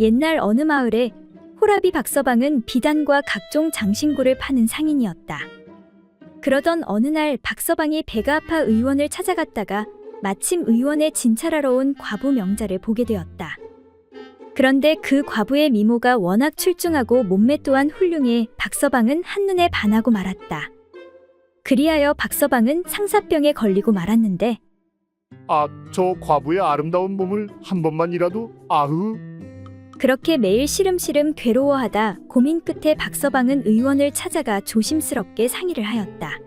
옛날 어느 마을에 호라비 박서방은 비단과 각종 장신구를 파는 상인이었다. 그러던 어느 날 박서방이 배가 아파 의원을 찾아갔다가 마침 의원에 진찰하러 온 과부 명자를 보게 되었다. 그런데 그 과부의 미모가 워낙 출중하고 몸매 또한 훌륭해 박서방은 한눈에 반하고 말았다. 그리하여 박서방은 상사병에 걸리고 말았는데 저 과부의 아름다운 몸을 한 번만이라도 아흐. 그렇게 매일 시름시름 괴로워하다 고민 끝에 박서방은 의원을 찾아가 조심스럽게 상의를 하였다.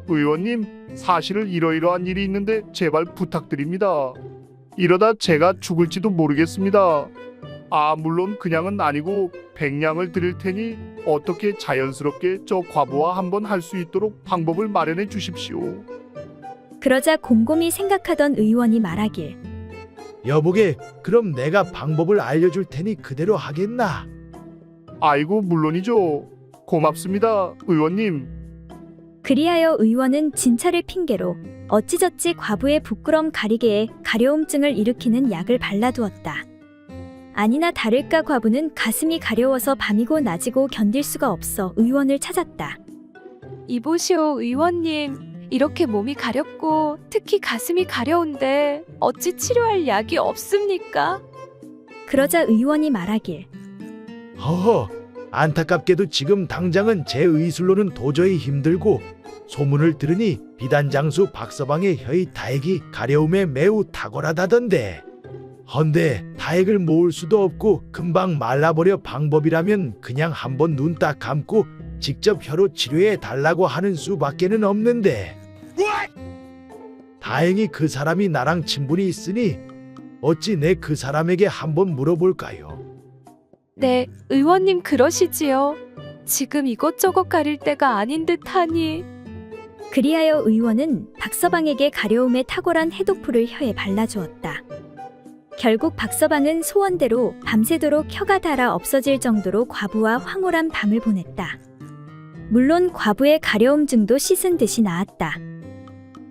의원님, 사실 이러이러한 일이 있는데 제발 부탁드립니다. 이러다 제가 죽을지도 모르겠습니다. 물론 그냥은 아니고 100냥을 드릴 테니 어떻게 자연스럽게 저 과부와 한번 할 수 있도록 방법을 마련해 주십시오. 그러자 곰곰이 생각하던 의원이 말하길 여보게, 그럼 내가 방법을 알려줄 테니 그대로 하겠나? 아이고 물론이죠. 고맙습니다, 의원님. 그리하여 의원은 진찰을 핑계로 어찌저찌 과부의 부끄럼 가리개에 가려움증을 일으키는 약을 발라두었다. 아니나 다를까 과부는 가슴이 가려워서 밤이고 낮이고 견딜 수가 없어 의원을 찾았다. 이보시오, 의원님. 이렇게 몸이 가렵고 특히 가슴이 가려운데 어찌 치료할 약이 없습니까? 그러자 의원이 말하길 허허, 안타깝게도 지금 당장은 제 의술로는 도저히 힘들고 소문을 들으니 비단장수 박서방의 혀의 다액이 가려움에 매우 탁월하다던데. 헌데 다액을 모을 수도 없고 금방 말라버려 방법이라면 그냥 한번 눈 딱 감고 직접 혀로 치료해 달라고 하는 수밖에는 없는데. 다행히 그 사람이 나랑 친분이 있으니 어찌 내 그 사람에게 한번 물어볼까요? 네, 의원님 그러시지요. 지금 이것저것 가릴 때가 아닌 듯하니. 그리하여 의원은 박서방에게 가려움에 탁월한 해독풀을 혀에 발라주었다. 결국 박서방은 소원대로 밤새도록 혀가 닳아 없어질 정도로 과부와 황홀한 밤을 보냈다. 물론 과부의 가려움증도 씻은 듯이 나았다.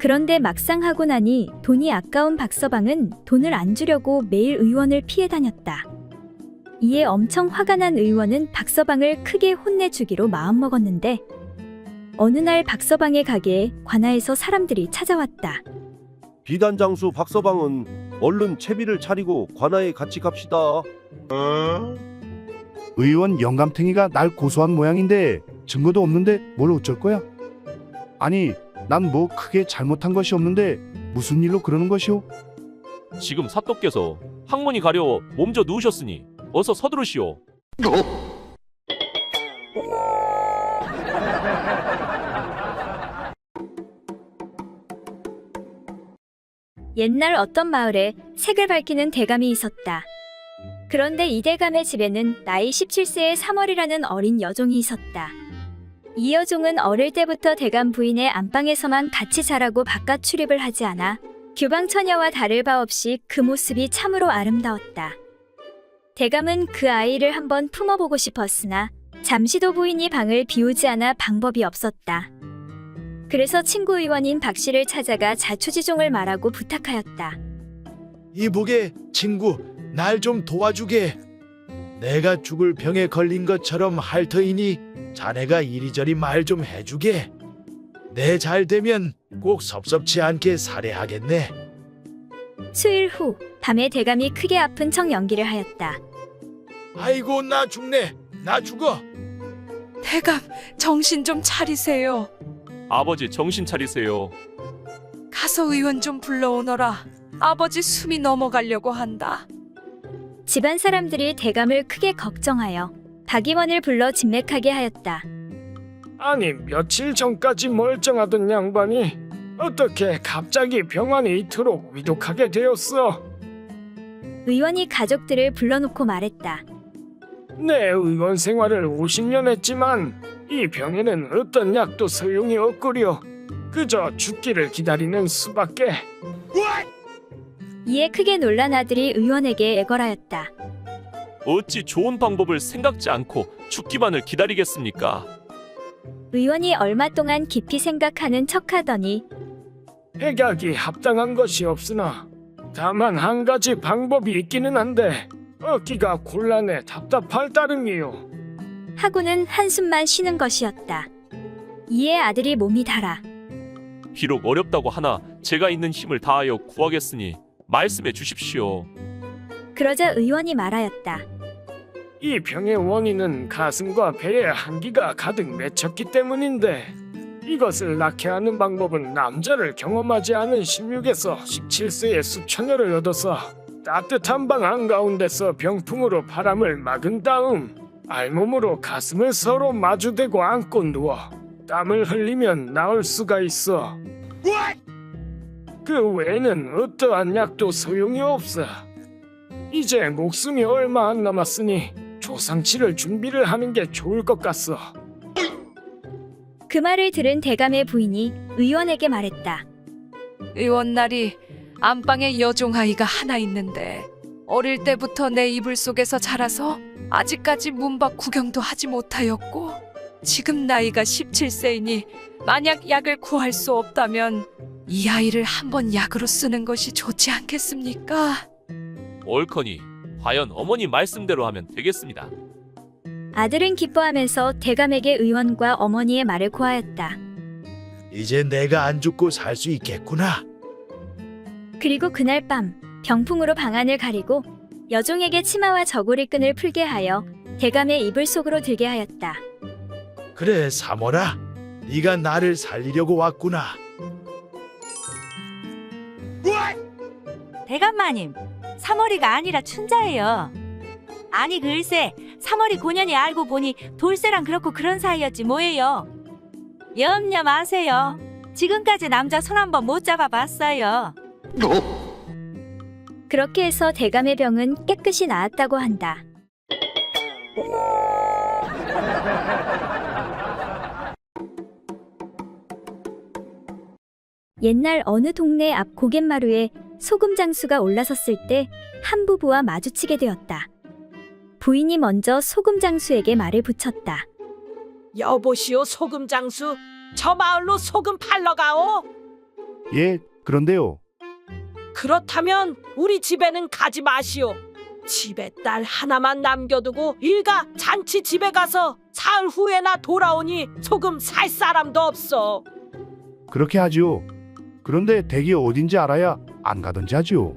그런데 막상 하고 나니 돈이 아까운 박서방은 돈을 안 주려고 매일 의원을 피해 다녔다. 이에 엄청 화가 난 의원은 박서방을 크게 혼내주기로 마음먹었는데 어느 날 박서방의 가게에 관아에서 사람들이 찾아왔다. 비단장수 박서방은 얼른 채비를 차리고 관아에 같이 갑시다. 의원 영감탱이가 날 고소한 모양인데 증거도 없는데 뭘 어쩔 거야? 아니, 난 뭐 크게 잘못한 것이 없는데 무슨 일로 그러는 것이오? 지금 사또께서 항문이 가려워 몸져 누우셨으니 어서 서두르시오. 옛날 어떤 마을에 색을 밝히는 대감이 있었다. 그런데 이 대감의 집에는 나이 17세의 3월이라는 어린 여종이 있었다. 이 여종은 어릴 때부터 대감 부인의 안방에서만 같이 자라고 바깥 출입을 하지 않아 규방 처녀와 다를 바 없이 그 모습이 참으로 아름다웠다. 대감은 그 아이를 한번 품어보고 싶었으나 잠시도 부인이 방을 비우지 않아 방법이 없었다. 그래서 친구 의원인 박 씨를 찾아가 자초지종을 말하고 부탁하였다. 이보게, 친구, 날 좀 도와주게. 내가 죽을 병에 걸린 것처럼 할 터이니 자네가 이리저리 말 좀 해주게. 내 잘 되면 꼭 섭섭치 않게 살해하겠네. 수일 후 밤에 대감이 크게 아픈 척 연기를 하였다. 아이고, 나 죽네. 나 죽어. 대감, 정신 좀 차리세요. 아버지 정신 차리세요. 가서 의원 좀 불러오너라. 아버지 숨이 넘어가려고 한다. 집안 사람들이 대감을 크게 걱정하여 박의원을 불러 진맥하게 하였다. 아니, 며칠 전까지 멀쩡하던 양반이 어떻게 갑자기 병환에 이토록 위독하게 되었어? 의원이 가족들을 불러놓고 말했다. 내 의원 생활을 50년 했지만 이 병에는 어떤 약도 소용이 없구려. 그저 죽기를 기다리는 수밖에. 이에 크게 놀란 아들이 의원에게 애걸하였다. 어찌 좋은 방법을 생각지 않고 죽기만을 기다리겠습니까? 의원이 얼마 동안 깊이 생각하는 척하더니 백약이 합당한 것이 없으나 다만 한 가지 방법이 있기는 한데 얻기가 곤란해 답답할 따름이요. 하고는 한숨만 쉬는 것이었다. 이에 아들이 몸이 달아 비록 어렵다고 하나 제가 있는 힘을 다하여 구하겠으니 말씀해 주십시오. 그러자 의원이 말하였다. 이 병의 원인은 가슴과 배에 한기가 가득 맺혔기 때문인데 이것을 낫게 하는 방법은 남자를 경험하지 않은 16에서 17세의 수처녀를 얻어서 따뜻한 방 한가운데서 병풍으로 바람을 막은 다음 알몸으로 가슴을 서로 마주대고 안고 누워 땀을 흘리면 나을 수가 있어. 그 외에는 어떠한 약도 소용이 없어. 이제 목숨이 얼마 안 남았으니 조상치를 준비를 하는 게 좋을 것 같소. 그 말을 들은 대감의 부인이 의원에게 말했다. 의원날이 안방에 여종아이가 하나 있는데 어릴 때부터 내 이불 속에서 자라서 아직까지 문 밖 구경도 하지 못하였고 지금 나이가 17세이니 만약 약을 구할 수 없다면 이 아이를 한번 약으로 쓰는 것이 좋지 않겠습니까? 옳거니 과연 어머니 말씀대로 하면 되겠습니다. 아들은 기뻐하면서 대감에게 의원과 어머니의 말을 고하였다. 이제 내가 안 죽고 살 수 있겠구나. 그리고 그날 밤 병풍으로 방안을 가리고 여종에게 치마와 저고리끈을 풀게 하여 대감의 이불 속으로 들게 하였다. 그래 사모라, 네가 나를 살리려고 왔구나. 대감마님, 사머리가 아니라 춘자예요. 아니 글쎄, 사머리 고년이 알고 보니 돌쇠랑 그렇고 그런 사이였지 뭐예요. 염려 마세요. 지금까지 남자 손 한 번 못 잡아봤어요. 그렇게 해서 대감의 병은 깨끗이 나았다고 한다. 옛날 어느 동네 앞 고갯마루에 소금 장수가 올라섰을 때 한 부부와 마주치게 되었다. 부인이 먼저 소금 장수에게 말을 붙였다. 여보시오 소금 장수, 저 마을로 소금 팔러 가오. 예, 그런데요. 그렇다면 우리 집에는 가지 마시오. 집에 딸 하나만 남겨두고 일가 잔치 집에 가서 사흘 후에나 돌아오니 소금 살 사람도 없어. 그렇게 하지요. 그런데 댁이 어딘지 알아야 안 가든지 하지요.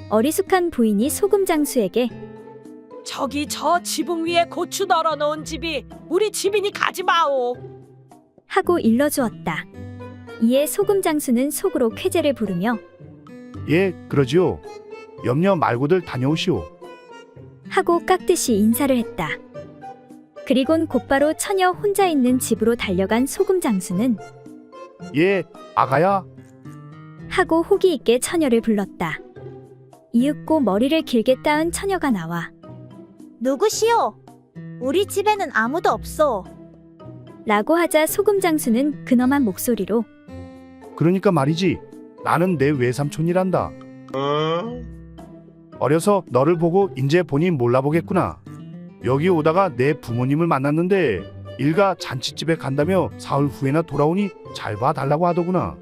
어리숙한 부인이 소금 장수에게 저기 저 지붕 위에 고추 널어놓은 집이 우리 집이니 가지 마오. 하고 일러주었다. 이에 소금 장수는 속으로 쾌재를 부르며 예, 그러지요. 염려 말고들 다녀오시오. 하고 깍듯이 인사를 했다. 그리곤 곧바로 처녀 혼자 있는 집으로 달려간 소금 장수는 예, 아가야. 하고 호기 있게 처녀를 불렀다. 이윽고 머리를 길게 따은 처녀가 나와 누구시오? 우리 집에는 아무도 없어. 라고 하자 소금 장수는 근엄한 목소리로 그러니까 말이지. 나는 내 외삼촌이란다. 어려서 너를 보고 인제 보니 몰라보겠구나. 여기 오다가 내 부모님을 만났는데 일가 잔치집에 간다며 사흘 후에나 돌아오니 잘 봐달라고 하더구나.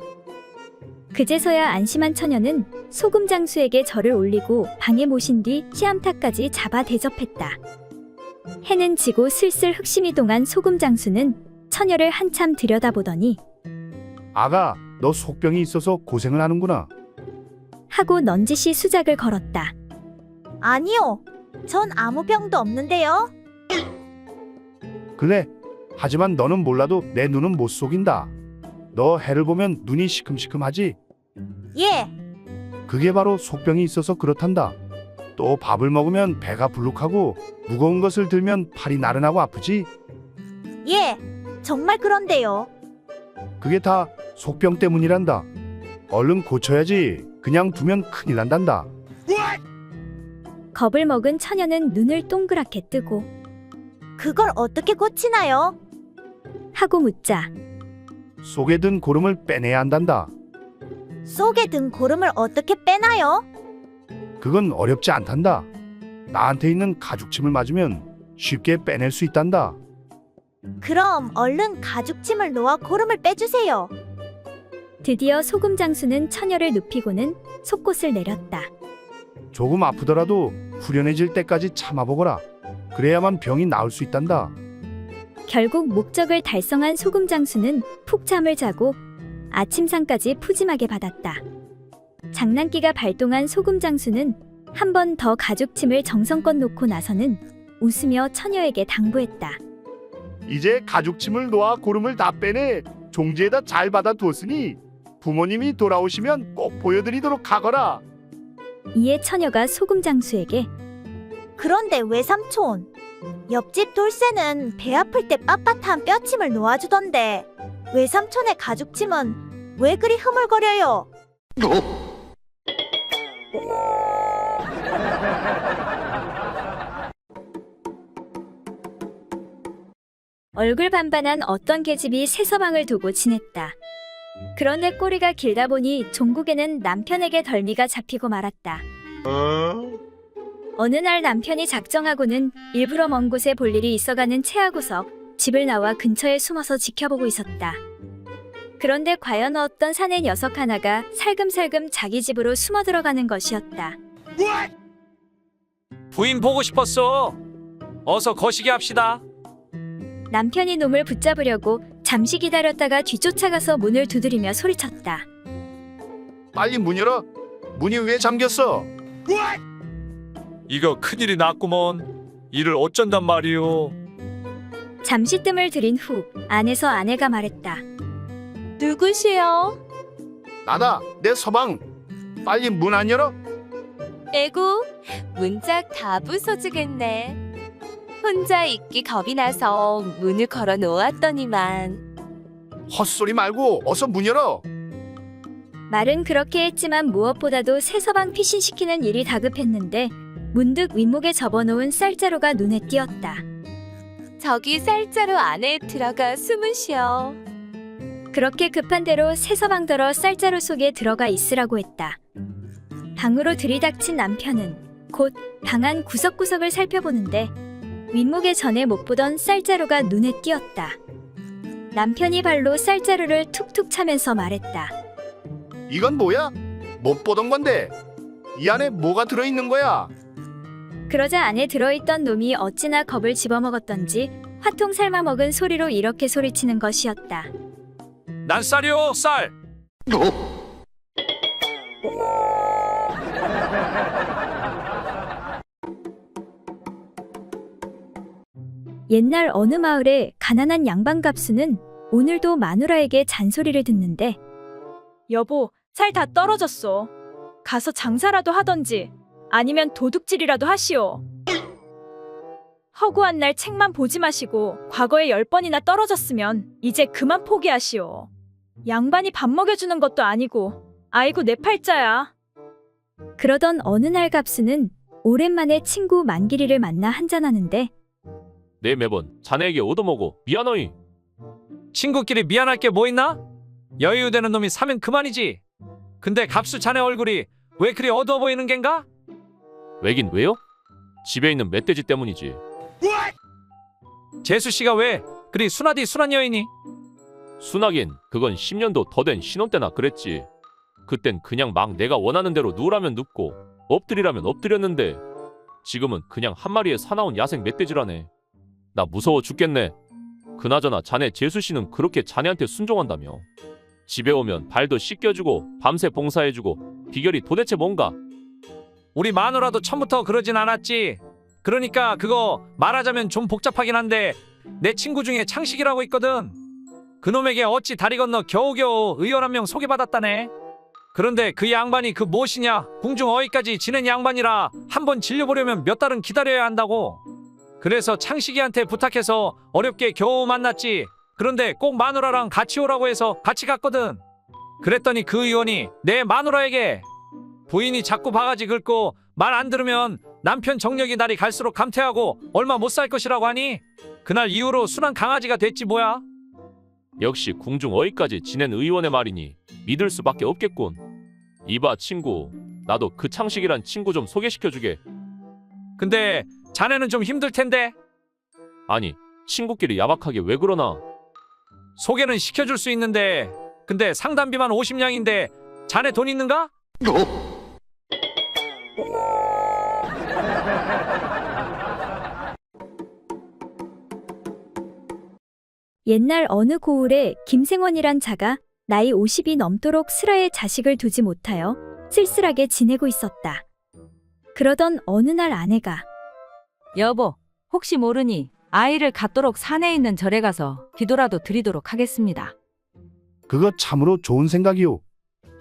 그제서야 안심한 처녀는 소금 장수에게 절을 올리고 방에 모신 뒤 씨암탉까지 잡아 대접했다. 해는 지고 슬슬 흑심이 동한 소금 장수는 처녀를 한참 들여다보더니 아가, 너 속병이 있어서 고생을 하는구나. 하고 넌지시 수작을 걸었다. 아니요, 전 아무 병도 없는데요. 그래, 하지만 너는 몰라도 내 눈은 못 속인다. 너 해를 보면 눈이 시큼시큼하지? 예, 그게 바로 속병이 있어서 그렇단다. 또 밥을 먹으면 배가 불룩하고 무거운 것을 들면 팔이 나른하고 아프지? 예, 정말 그런데요. 그게 다 속병 때문이란다. 얼른 고쳐야지. 그냥 두면 큰일 난단다. 겁을 먹은 처녀는 눈을 동그랗게 뜨고 그걸 어떻게 고치나요? 하고 묻자 속에 든 고름을 빼내야 한단다. 속에 든 고름을 어떻게 빼나요? 그건 어렵지 않단다. 나한테 있는 가죽침을 맞으면 쉽게 빼낼 수 있단다. 그럼 얼른 가죽침을 놓아 고름을 빼주세요. 드디어 소금 장수는 처녀를 눕히고는 속곳을 내렸다. 조금 아프더라도 후련해질 때까지 참아보거라. 그래야만 병이 나을 수 있단다. 결국 목적을 달성한 소금 장수는 푹 잠을 자고 아침상까지 푸짐하게 받았다. 장난기가 발동한 소금 장수는 한 번 더 가죽침을 정성껏 놓고 나서는 웃으며 처녀에게 당부했다. 이제 가죽침을 놓아 고름을 다 빼내 종지에다 잘 받아두었으니 부모님이 돌아오시면 꼭 보여드리도록 하거라. 이에 처녀가 소금 장수에게 그런데 외삼촌, 옆집 돌쇠는 배 아플 때 빳빳한 뼈침을 놓아주던데 외삼촌의 가죽침은 왜 그리 흐물거려요? 얼굴 반반한 어떤 계집이 새 서방을 두고 지냈다. 그런데 꼬리가 길다 보니 종국에는 남편에게 덜미가 잡히고 말았다. 어느 날 남편이 작정하고는 일부러 먼 곳에 볼 일이 있어가는 체하고서 집을 나와 근처에 숨어서 지켜보고 있었다. 그런데 과연 어떤 사내 녀석 하나가 살금살금 자기 집으로 숨어 들어가는 것이었다. 부인 보고 싶었어. 어서 거시기 합시다. 남편이 놈을 붙잡으려고 잠시 기다렸다가 뒤쫓아가서 문을 두드리며 소리쳤다. 빨리 문 열어. 문이 왜 잠겼어? 이거 큰일이 났구먼. 이를 어쩐단 말이오. 잠시 뜸을 들인 후 안에서 아내가 말했다. 누구시여? 나다, 내 서방. 빨리 문 안 열어? 에구, 문짝 다 부서지겠네. 혼자 있기 겁이 나서 문을 걸어 놓았더니만. 헛소리 말고 어서 문 열어. 말은 그렇게 했지만 무엇보다도 새 서방 피신시키는 일이 다급했는데 문득 윗목에 접어놓은 쌀자루가 눈에 띄었다. 저기 쌀자루 안에 들어가 숨으시오. 그렇게 급한 대로 새 서방더러 쌀자루 속에 들어가 있으라고 했다. 방으로 들이닥친 남편은 곧 방 안 구석구석을 살펴보는데 윗목에 전에 못 보던 쌀자루가 눈에 띄었다. 남편이 발로 쌀자루를 툭툭 차면서 말했다. 이건 뭐야? 못 보던 건데. 이 안에 뭐가 들어있는 거야? 그러자 안에 들어있던 놈이 어찌나 겁을 집어먹었던지 화통 삶아먹은 소리로 이렇게 소리치는 것이었다. 난 쌀이오, 쌀. 옛날 어느 마을에 가난한 양반 갑수는 오늘도 마누라에게 잔소리를 듣는데 여보, 살 다 떨어졌어. 가서 장사라도 하던지 아니면 도둑질이라도 하시오. 허구한 날 책만 보지 마시고 과거에 10번이나 떨어졌으면 이제 그만 포기하시오. 양반이 밥 먹여주는 것도 아니고 아이고 내 팔자야. 그러던 어느 날 갑수는 오랜만에 친구 만기리를 만나 한잔하는데 내 매번 자네에게 얻어먹어 미안하이. 친구끼리 미안할 게 뭐 있나? 여유되는 놈이 사면 그만이지. 근데 갑수 자네 얼굴이 왜 그리 어두워 보이는 겐가? 왜긴 왜요? 집에 있는 멧돼지 때문이지. 재수씨가 왜 그리 순하디 순한 여인이? 순하긴 그건 10년도 더 된 신혼 때나 그랬지. 그땐 그냥 막 내가 원하는 대로 누우라면 눕고 엎드리라면 엎드렸는데 지금은 그냥 한 마리의 사나운 야생 멧돼지라네. 나 무서워 죽겠네. 그나저나 자네 재수씨는 그렇게 자네한테 순종한다며. 집에 오면 발도 씻겨주고 밤새 봉사해주고 비결이 도대체 뭔가? 우리 마누라도 처음부터 그러진 않았지. 그러니까 그거 말하자면 좀 복잡하긴 한데 내 친구 중에 창식이라고 있거든. 그놈에게 어찌 다리 건너 겨우겨우 의원 한 명 소개받았다네. 그런데 그 양반이 그 무엇이냐 궁중 어휘까지 지낸 양반이라 한번 질려보려면 몇 달은 기다려야 한다고. 그래서 창식이한테 부탁해서 어렵게 겨우 만났지. 그런데 꼭 마누라랑 같이 오라고 해서 같이 갔거든. 그랬더니 그 의원이 내 마누라에게 부인이 자꾸 바가지 긁고 말 안 들으면 남편 정력이 날이 갈수록 감퇴하고 얼마 못 살 것이라고 하니 그날 이후로 순한 강아지가 됐지 뭐야. 역시 궁중 어휘까지 지낸 의원의 말이니 믿을 수밖에 없겠군. 이봐 친구, 나도 그 창식이란 친구 좀 소개시켜주게. 근데 자네는 좀 힘들 텐데. 아니 친구끼리 야박하게 왜 그러나. 소개는 시켜줄 수 있는데 근데 상담비만 50냥인데 자네 돈 있는가? 옛날 어느 고을에 김생원이란 자가 나이 50이 넘도록 슬하에 자식을 두지 못하여 쓸쓸하게 지내고 있었다. 그러던 어느 날 아내가 여보, 혹시 모르니 아이를 갖도록 산에 있는 절에 가서 기도라도 드리도록 하겠습니다. 그거 참으로 좋은 생각이오.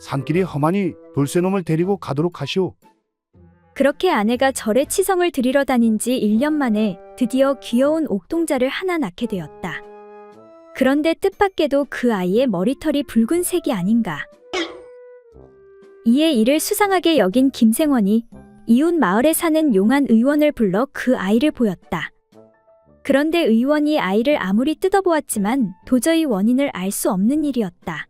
산길이 험하니 돌쇠놈을 데리고 가도록 하시오. 그렇게 아내가 절에 치성을 드리러 다닌 지 1년 만에 드디어 귀여운 옥동자를 하나 낳게 되었다. 그런데 뜻밖에도 그 아이의 머리털이 붉은색이 아닌가. 이에 이를 수상하게 여긴 김생원이 이웃 마을에 사는 용한 의원을 불러 그 아이를 보였다. 그런데 의원이 아이를 아무리 뜯어보았지만 도저히 원인을 알 수 없는 일이었다.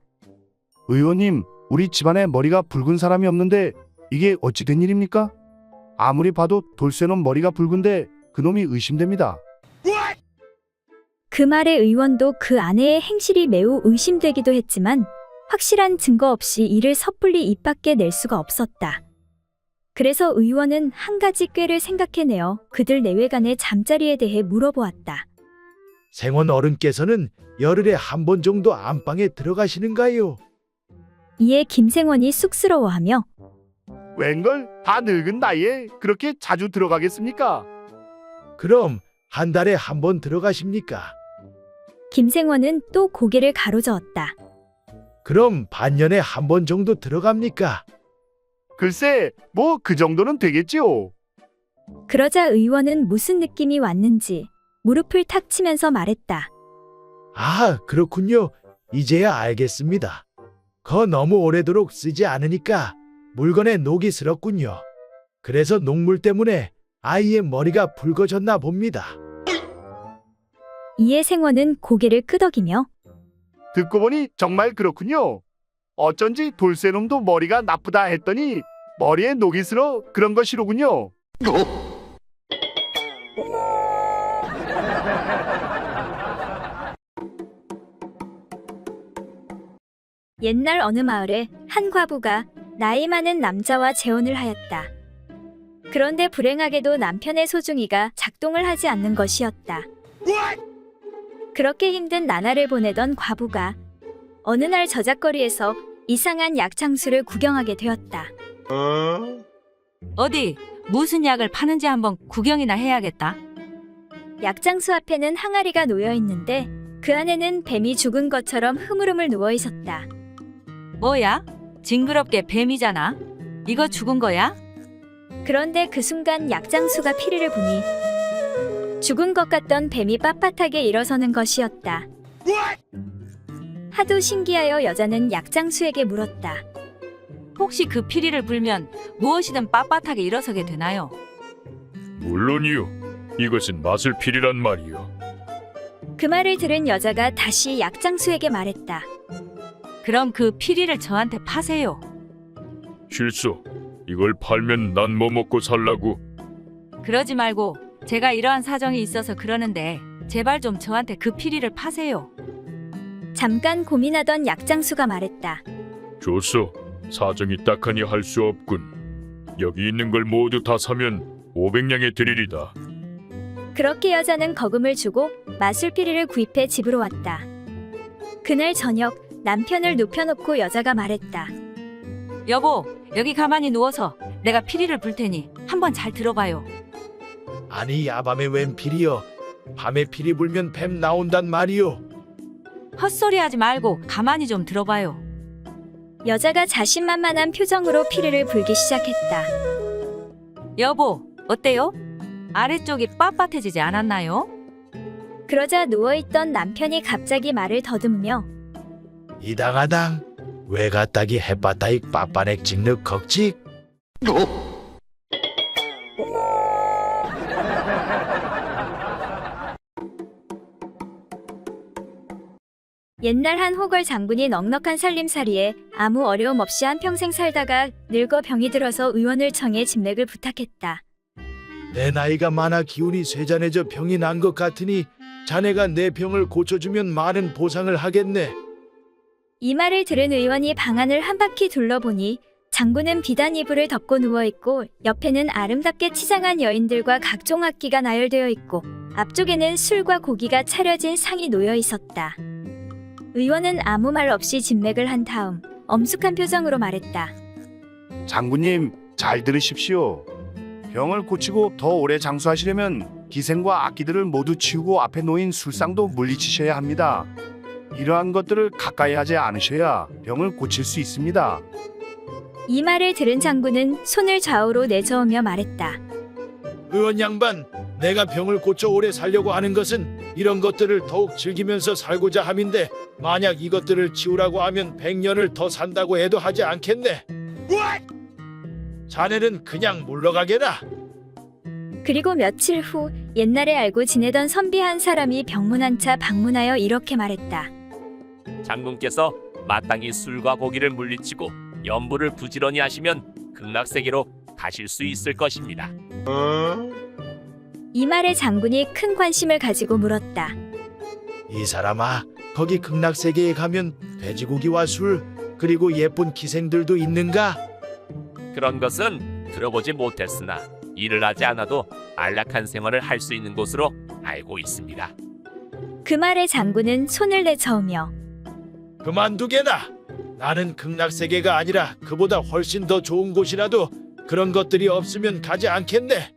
의원님, 우리 집안에 머리가 붉은 사람이 없는데 이게 어찌 된 일입니까? 아무리 봐도 돌쇠놈 머리가 붉은데 그놈이 의심됩니다. 그 말에 의원도 그 아내의 행실이 매우 의심되기도 했지만 확실한 증거 없이 이를 섣불리 입 밖에 낼 수가 없었다. 그래서 의원은 한 가지 꾀를 생각해내어 그들 내외간의 잠자리에 대해 물어보았다. 생원 어른께서는 열흘에 한 번 정도 안방에 들어가시는가요? 이에 김생원이 쑥스러워하며 웬걸 다 늙은 나이에 그렇게 자주 들어가겠습니까? 그럼 한 달에 한 번 들어가십니까? 김생원은 또 고개를 가로저었다. 그럼 반년에 한 번 정도 들어갑니까? 글쎄, 뭐 그 정도는 되겠지요. 그러자 의원은 무슨 느낌이 왔는지 무릎을 탁 치면서 말했다. 아, 그렇군요. 이제야 알겠습니다. 거 너무 오래도록 쓰지 않으니까 물건에 녹이 슬었군요. 그래서 녹물 때문에 아이의 머리가 붉어졌나 봅니다. 이에 생원은 고개를 끄덕이며 듣고 보니 정말 그렇군요. 어쩐지 돌쇠놈도 머리가 나쁘다 했더니 머리에 녹이 슬어 그런 것이로군요. 옛날 어느 마을에 한 과부가 나이 많은 남자와 재혼을 하였다. 그런데 불행하게도 남편의 소중이가 작동을 하지 않는 것이었다. 그렇게 힘든 나날을 보내던 과부가 어느 날 저작거리에서 이상한 약장수를 구경하게 되었다. 어디 무슨 약을 파는지 한번 구경이나 해야겠다. 약장수 앞에는 항아리가 놓여 있는데 그 안에는 뱀이 죽은 것처럼 흐물흐물 누워 있었다. 뭐야? 징그럽게 뱀이잖아. 이거 죽은 거야? 그런데 그 순간 약장수가 피리를 보니 죽은 것 같던 뱀이 빳빳하게 일어서는 것이었다. 하도 신기하여 여자는 약장수에게 물었다. 혹시 그 피리를 불면 무엇이든 빳빳하게 일어서게 되나요? 물론이요. 이것은 마술필이란 말이요. 그 말을 들은 여자가 다시 약장수에게 말했다. 그럼 그 피리를 저한테 파세요. 실소. 이걸 팔면 난 뭐 먹고 살라고? 그러지 말고 제가 이러한 사정이 있어서 그러는데 제발 좀 저한테 그 피리를 파세요. 잠깐 고민하던 약장수가 말했다. 좋소. 사정이 딱하니 할 수 없군. 여기 있는 걸 모두 다 사면 500냥에 드리리다. 그렇게 여자는 거금을 주고 마술피리를 구입해 집으로 왔다. 그날 저녁 남편을 눕혀놓고 여자가 말했다. 여보, 여기 가만히 누워서 내가 피리를 불 테니 한번 잘 들어봐요. 아니, 야밤에 웬 피리여? 밤에 피리 불면 뱀 나온단 말이요. 헛소리하지 말고 가만히 좀 들어봐요. 여자가 자신만만한 표정으로 피리를 불기 시작했다. 여보, 어때요? 아래쪽이 빳빳해지지 않았나요? 그러자 누워있던 남편이 갑자기 말을 더듬으며 이당하당 왜 갖다기 햇바다익 빠빠넥 직느 걱직? 옛날 한 호걸 장군이 넉넉한 살림살이에 아무 어려움 없이 한평생 살다가 늙어 병이 들어서 의원을 청해 진맥을 부탁했다. 내 나이가 많아 기운이 쇠잔해져 병이 난 것 같으니 자네가 내 병을 고쳐주면 많은 보상을 하겠네. 이 말을 들은 의원이 방안을 한 바퀴 둘러보니 장군은 비단 이불을 덮고 누워있고 옆에는 아름답게 치장한 여인들과 각종 악기가 나열되어 있고 앞쪽에는 술과 고기가 차려진 상이 놓여 있었다. 의원은 아무 말 없이 진맥을 한 다음 엄숙한 표정으로 말했다. 장군님, 잘 들으십시오. 병을 고치고 더 오래 장수하시려면 기생과 악기들을 모두 치우고 앞에 놓인 술상도 물리치셔야 합니다. 이러한 것들을 가까이 하지 않으셔야 병을 고칠 수 있습니다. 이 말을 들은 장군은 손을 좌우로 내저으며 말했다. 의원 양반, 내가 병을 고쳐 오래 살려고 하는 것은 이런 것들을 더욱 즐기면서 살고자 함인데 만약 이것들을 치우라고 하면 100년을 더 산다고 해도 하지 않겠네. 자네는 그냥 물러가게나. 그리고 며칠 후 옛날에 알고 지내던 선비 한 사람이 병문안차 방문하여 이렇게 말했다. 장군께서 마땅히 술과 고기를 물리치고 연부를 부지런히 하시면 극락세계로 가실 수 있을 것입니다. 이 말에 장군이 큰 관심을 가지고 물었다. 이 사람아, 거기 극락세계에 가면 돼지고기와 술 그리고 예쁜 기생들도 있는가? 그런 것은 들어보지 못했으나 일을 하지 않아도 안락한 생활을 할 수 있는 곳으로 알고 있습니다. 그 말에 장군은 손을 내저으며 그만두게나. 나는 극락세계가 아니라 그보다 훨씬 더 좋은 곳이라도 그런 것들이 없으면 가지 않겠네.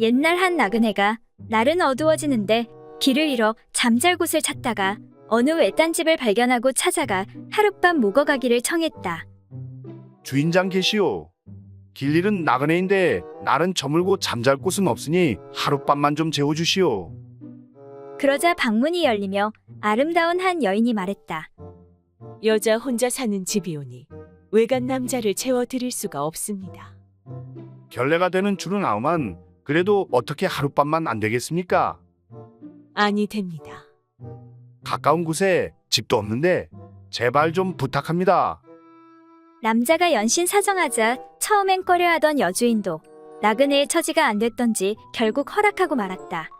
옛날 한 나그네가 날은 어두워지는데 길을 잃어 잠잘 곳을 찾다가 어느 외딴 집을 발견하고 찾아가 하룻밤 묵어가기를 청했다. 주인장 계시오. 길 잃은 나그네인데 날은 저물고 잠잘 곳은 없으니 하룻밤만 좀 재워주시오. 그러자 방문이 열리며 아름다운 한 여인이 말했다. 여자 혼자 사는 집이오니 외간 남자를 채워드릴 수가 없습니다. 결례가 되는 줄은 아오만 그래도 어떻게 하룻밤만 안 되겠습니까? 아니 됩니다. 가까운 곳에 집도 없는데 제발 좀 부탁합니다. 남자가 연신 사정하자 처음엔 꺼려하던 여주인도 나그네의 처지가 안 됐던지 결국 허락하고 말았다.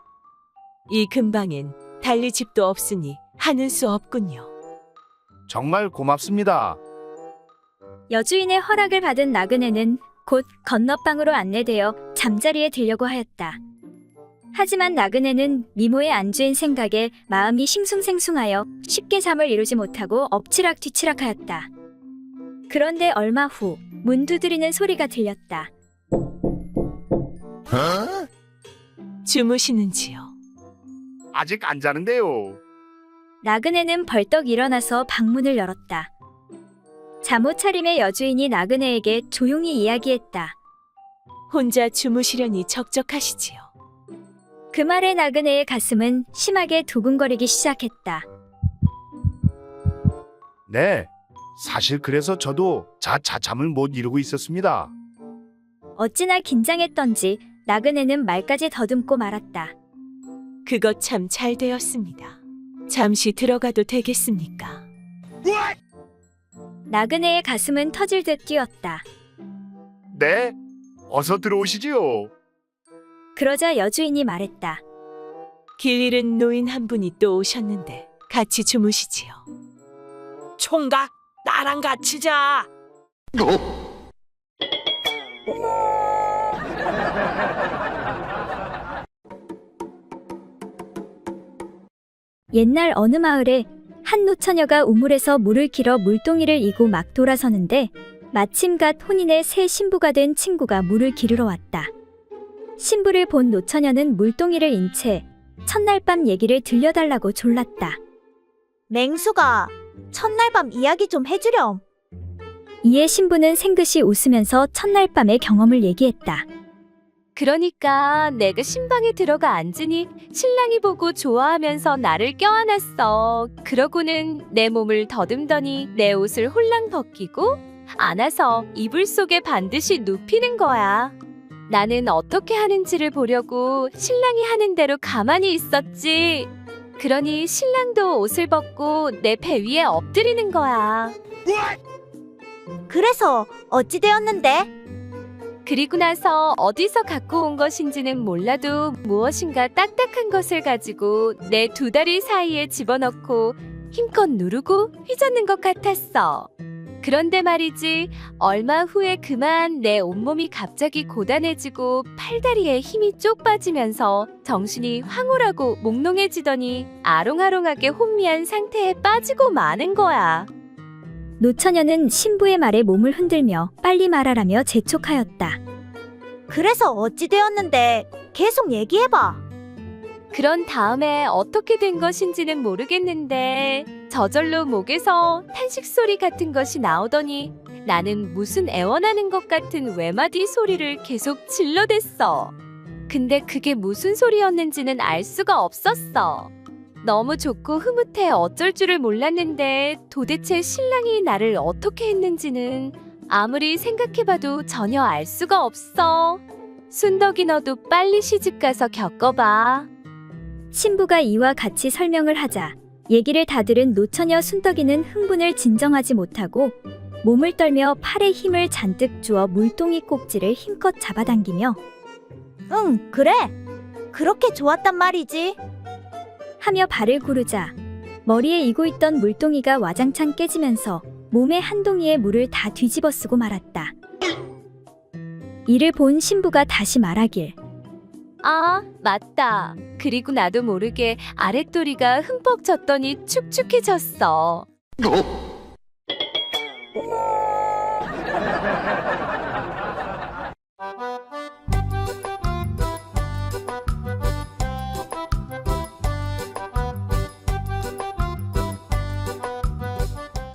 이 근방엔 달리 집도 없으니 하는 수 없군요. 정말 고맙습니다. 여주인의 허락을 받은 나그네는 곧 건너방으로 안내되어 잠자리에 들려고 하였다. 하지만 나그네는 미모의 안주인 생각에 마음이 싱숭생숭하여 쉽게 잠을 이루지 못하고 엎치락뒤치락하였다. 그런데 얼마 후 문 두드리는 소리가 들렸다. 주무시는지요? 아직 안 자는데요. 나그네는 벌떡 일어나서 방문을 열었다. 잠옷 차림의 여주인이 나그네에게 조용히 이야기했다. 혼자 주무시려니 적적하시지요. 그 말에 나그네의 가슴은 심하게 두근거리기 시작했다. 네, 사실 그래서 저도 잠을 못 이루고 있었습니다. 어찌나 긴장했던지 나그네는 말까지 더듬고 말았다. 그것 참 잘 되었습니다. 잠시 들어가도 되겠습니까? 나그네의 가슴은 터질 듯 뛰었다. 네, 어서 들어오시지요. 그러자 여주인이 말했다. 길 잃은 노인 한 분이 또 오셨는데 같이 주무시지요. 총각, 나랑 같이 자. 옛날 어느 마을에 한 노처녀가 우물에서 물을 길어 물동이를 이고 막 돌아서는데 마침 갓 혼인의 새 신부가 된 친구가 물을 기르러 왔다. 신부를 본 노처녀는 물동이를 인 채 첫날 밤 얘기를 들려달라고 졸랐다. 맹수가 첫날 밤 이야기 좀 해주렴. 이에 신부는 생긋이 웃으면서 첫날 밤의 경험을 얘기했다. 그러니까 내가 신방에 들어가 앉으니 신랑이 보고 좋아하면서 나를 껴안았어. 그러고는 내 몸을 더듬더니 내 옷을 홀랑 벗기고 안아서 이불 속에 반드시 눕히는 거야. 나는 어떻게 하는지를 보려고 신랑이 하는 대로 가만히 있었지. 그러니 신랑도 옷을 벗고 내 배 위에 엎드리는 거야. 그래서 어찌 되었는데? 그리고 나서 어디서 갖고 온 것인지는 몰라도 무엇인가 딱딱한 것을 가지고 내 두 다리 사이에 집어넣고 힘껏 누르고 휘젓는 것 같았어. 그런데 말이지, 얼마 후에 그만 내 온몸이 갑자기 고단해지고 팔다리에 힘이 쪽 빠지면서 정신이 황홀하고 몽롱해지더니 아롱아롱하게 혼미한 상태에 빠지고 마는 거야. 노처녀는 신부의 말에 몸을 흔들며 빨리 말하라며 재촉하였다. 그래서 어찌 되었는데 계속 얘기해봐. 그런 다음에 어떻게 된 것인지는 모르겠는데 저절로 목에서 탄식 소리 같은 것이 나오더니 나는 무슨 애원하는 것 같은 외마디 소리를 계속 질러댔어. 근데 그게 무슨 소리였는지는 알 수가 없었어. 너무 좋고 흐뭇해 어쩔 줄을 몰랐는데 도대체 신랑이 나를 어떻게 했는지는 아무리 생각해봐도 전혀 알 수가 없어. 순덕이 너도 빨리 시집가서 겪어봐. 신부가 이와 같이 설명을 하자 얘기를 다 들은 노처녀 순덕이는 흥분을 진정하지 못하고 몸을 떨며 팔에 힘을 잔뜩 주어 물동이 꼭지를 힘껏 잡아당기며 응, 그래. 그렇게 좋았단 말이지. 하며 발을 구르자 머리에 이고 있던 물동이가 와장창 깨지면서 몸의 한 동이의 물을 다 뒤집어 쓰고 말았다. 이를 본 신부가 다시 말하길. 아, 맞다. 그리고 나도 모르게 아랫도리가 흠뻑 젖더니 축축해졌어.